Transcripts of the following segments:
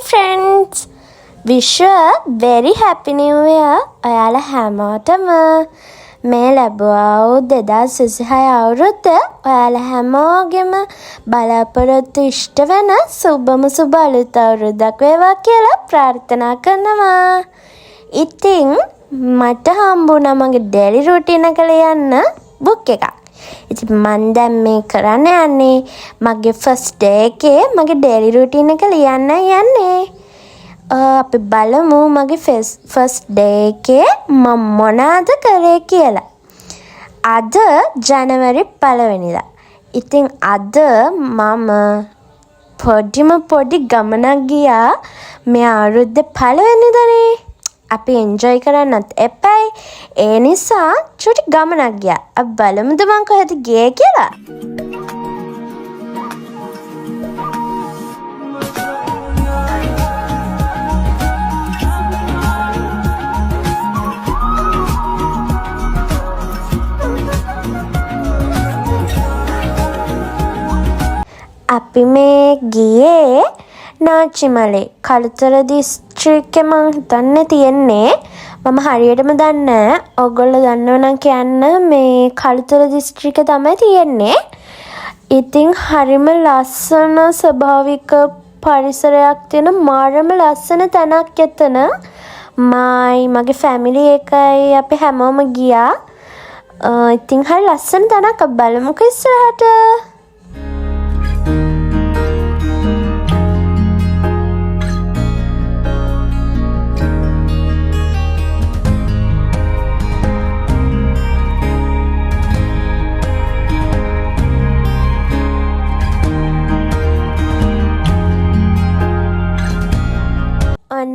friends! Wish you a very happy new year. ඔයාලා හැමෝටම මේ ලැබුවා 2026 අවුරුද්ද ඔයාලා හැමෝගෙම බලාපොරොත්තු ඉෂ්ට වෙන සුබම සුබ අලුත් අවුරුද්දක් වේවා කියලා ප්‍රාර්ථනා කරනවා. ඉතින් මට හම්බුණා මගේ daily routine එක ලියන්න book එකක්. ඉතින් මම දැන් මේ කරන්න යන්නේ මගේ first day එකේ මගේ daily routine එක ලියන්න යන්නේ. අපි බලමු මගේ first day එකේ මම මොනවද කරේ කියලා. අද ජනවරි 1 වෙනිදා. ඉතින් අද මම පොඩි ගමනක් ගියා. මේ අවුරුද්දේ 1 වෙනිදානේ. අපි එන්ජොයි කරන්නත් එපයි. ඒ නිසා චුටි ගමනක් ගියා. අපි බලමුද මං කොහෙද ගියේ කියලා. අපි මේ ගියේ නාචිමලේ කළුතර දිස්ත්‍රික්කේ මං හිතන්නේ තියෙන්නේ. මම හරියටම දන්නේ නැහැ. ඔයගොල්ලෝ දන්නව නම් කියන්න. මේ කළුතර දිස්ත්‍රික්කේ තමයි තියෙන්නේ. ඉතින් හරිම ලස්සන ස්වභාවික පරිසරයක් තියෙන මාරම ලස්සන තැනක් එතන. මගේ ෆැමිලි එකයි අපි හැමෝම ගියා. ඉතින් හරි ලස්සන තැනක්. අපි බලමුකෝ ඉස්සරහට.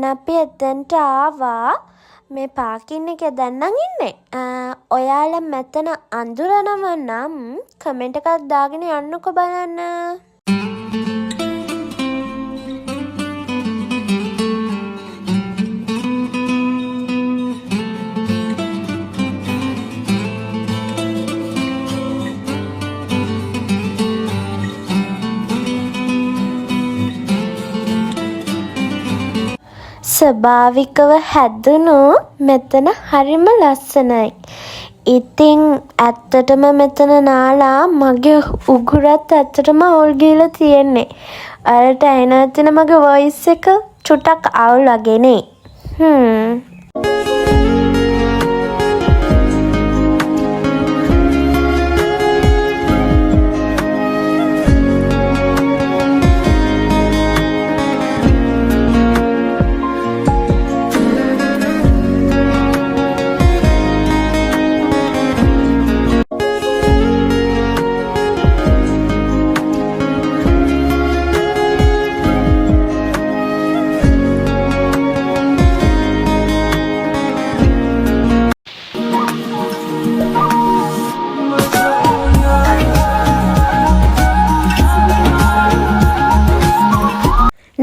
අපි එතනට ආවා. මේ පාකින් එකේ දැන් නම් ඉන්නේ. ඔයාලා මෙතන අඳුරනව නම් කමෙන්ට් එකක් දාගෙන යන්නකෝ බලන්න. ස්වභාවිකව හැදුණු මෙතන හරිම ලස්සනයි. ඉතින් ඇත්තටම මෙතන නාලා මගේ උගුරත් ඇත්තටම අවුල් ගිහලා තියෙන්නේ. අරට ඇහෙනවා තියෙන මගේ වොයිස් එක චුට්ටක් අවුල් වගේනේ.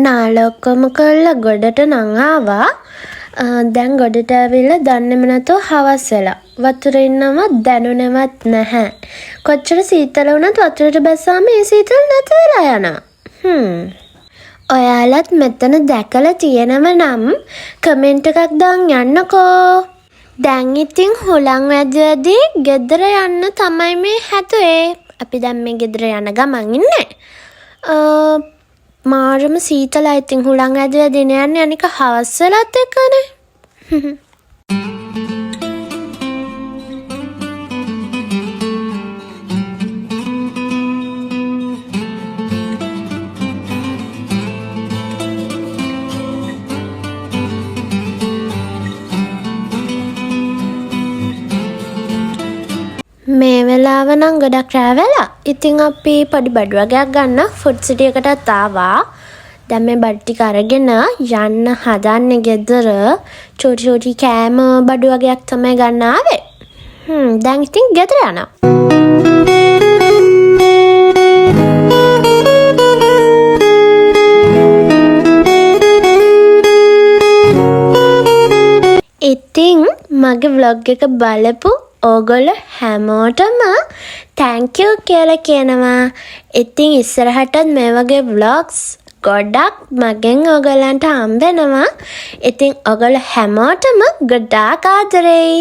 නාලොක්කම කරලා ගොඩට නං ආවා. දැන් ගොඩට ඇවිල්ලා දන්නේම නැතුව හවස් වෙලා. වතුර ඉන්නවත් දැනුනේවත් නැහැ. කොච්චර සීතල වුණත් වතුරට බැස්සාම ඒ සීතල නැති වෙලා යනවා. ඔයාලත් මෙතන දැකලා තියෙනව නම් කමෙන්ට් එකක් දාන් යන්නකෝ. දැන් ඉතින් හුලං වැදදී ගෙදර යන්න තමයි මේ හැදුවේ. අපි දැන් මේ ගෙදර යන ගමන් ඉන්නේ. මාරම සීතලයි. ඉතින් හුලං ඇදලා දින යන්නේ අනික හවස් වෙලත් එක්කනේ. මේ වෙලාව නම් ගොඩක් රෑ වෙලා. ඉතින් අපි පොඩි බඩු වගේක් ගන්න ෆුඩ් සිටි එකටත් ආවා. දැන් මේ බඩු ටික අරගෙන යන්න හදන්නේ ගෙදර. චූටි කෑම බඩු වගේක් තමයි ගන්න ආවේ. දැන් ඉතින් ගෙදර යනවා. ඉතින් මගේ vlog එක බලපු ඕගොල්ලෝ හැමෝටම thank you කියලා කියනවා. ඉතින් ඉස්සරහටත් මේ වගේ vlogs ගොඩක් මගෙන් ඔයගලන්ට හම්බෙනවා. ඉතින් ඔයගොල්ලෝ හැමෝටම ගොඩාක් ආදරෙයි.